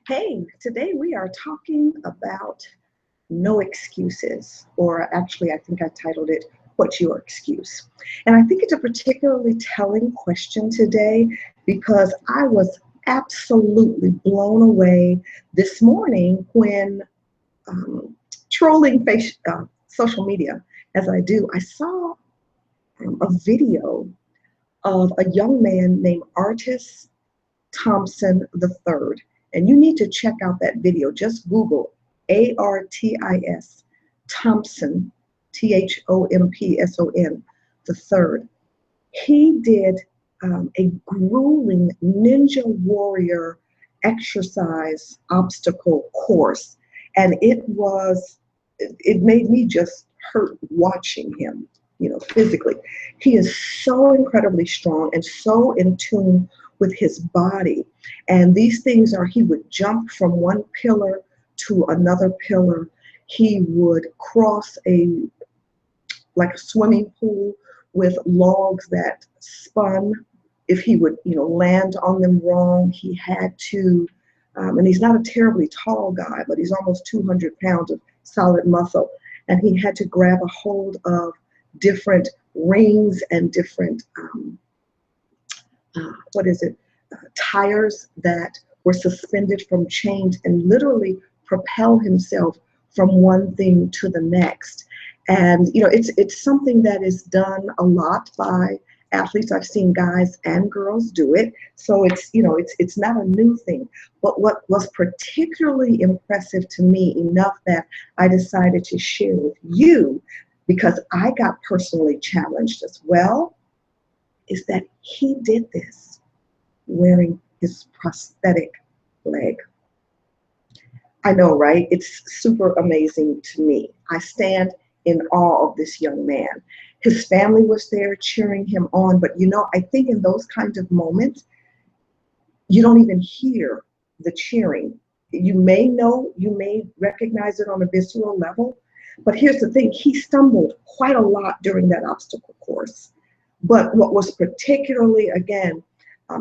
Hey, today we are talking about no excuses, or actually, I think I titled it, What's Your Excuse? And I think it's a particularly telling question today because I was absolutely blown away this morning when trolling social media, as I do, I saw a video of a young man named Artis Thompson III. And you need to check out that video. Just Google Artis Thompson, Thompson the third. He did a grueling ninja warrior exercise obstacle course. And it made me just hurt watching him, physically. He is so incredibly strong and so in tune with his body. And these things are, he would jump from one pillar to another pillar. He would cross like a swimming pool with logs that spun. If he would, land on them wrong, he had to, and he's not a terribly tall guy, but he's almost 200 pounds of solid muscle. And he had to grab a hold of different rings and different, tires that were suspended from chains and literally propel himself from one thing to the next. And, it's something that is done a lot by athletes. I've seen guys and girls do it. So it's not a new thing. But what was particularly impressive to me, enough that I decided to share with you, because I got personally challenged as well, is that he did this wearing his prosthetic leg. I know, right? It's super amazing to me. I stand in awe of this young man. His family was there cheering him on, but I think in those kinds of moments, you don't even hear the cheering. You may recognize it on a visceral level, but here's the thing, he stumbled quite a lot during that obstacle course. But what was particularly, again,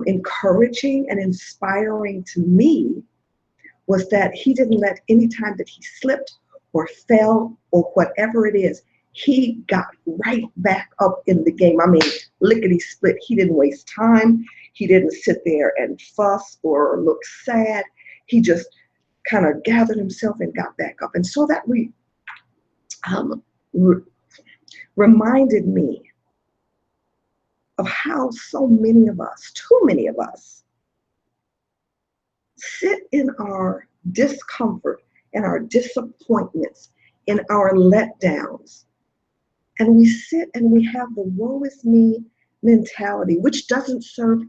encouraging and inspiring to me was that he didn't let any time that he slipped or fell or whatever it is, he got right back up in the game. I mean, lickety split. He didn't waste time. He didn't sit there and fuss or look sad. He just kind of gathered himself and got back up. And so that reminded me of how so many of us, too many of us, sit in our discomfort, in our disappointments, in our letdowns, and we sit and we have the woe is me mentality, which doesn't serve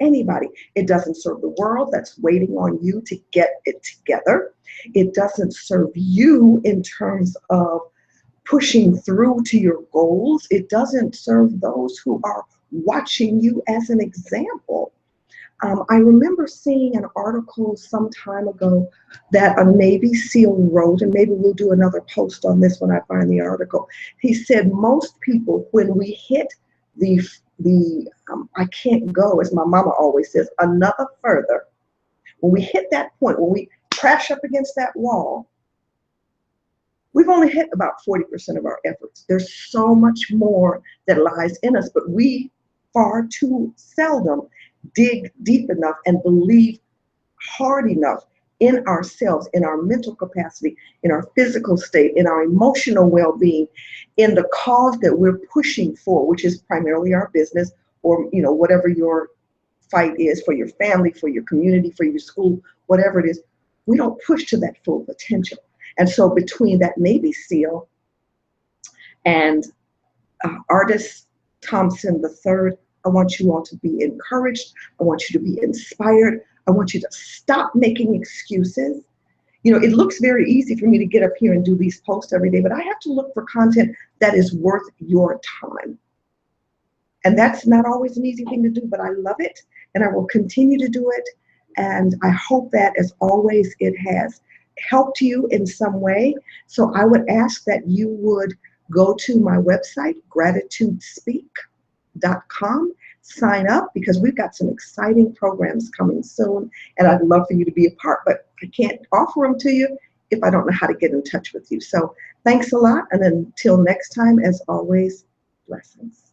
anybody. It doesn't serve the world that's waiting on you to get it together. It doesn't serve you in terms of pushing through to your goals. It doesn't serve those who are watching you as an example. I remember seeing an article some time ago that a Navy SEAL wrote, and maybe we'll do another post on this when I find the article. He said most people, when we hit the I can't go, as my mama always says, another further, when we hit that point, when we crash up against that wall, we've only hit about 40% of our efforts. There's so much more that lies in us, but we far too seldom dig deep enough and believe hard enough in ourselves, in our mental capacity, in our physical state, in our emotional well-being, in the cause that we're pushing for, which is primarily our business, or whatever your fight is, for your family, for your community, for your school, whatever it is. We don't push to that full potential. And so between that Navy SEAL and Artis Thompson III, I want you all to be encouraged. I want you to be inspired. I want you to stop making excuses. It looks very easy for me to get up here and do these posts every day, but I have to look for content that is worth your time. And that's not always an easy thing to do, but I love it and I will continue to do it. And I hope that, as always, it has helped you in some way. So I would ask that you would go to my website, GratitudeSpeak.com. sign up because we've got some exciting programs coming soon, and I'd love for you to be a part, but I can't offer them to you if I don't know how to get in touch with you. So thanks a lot, and until next time, as always, blessings.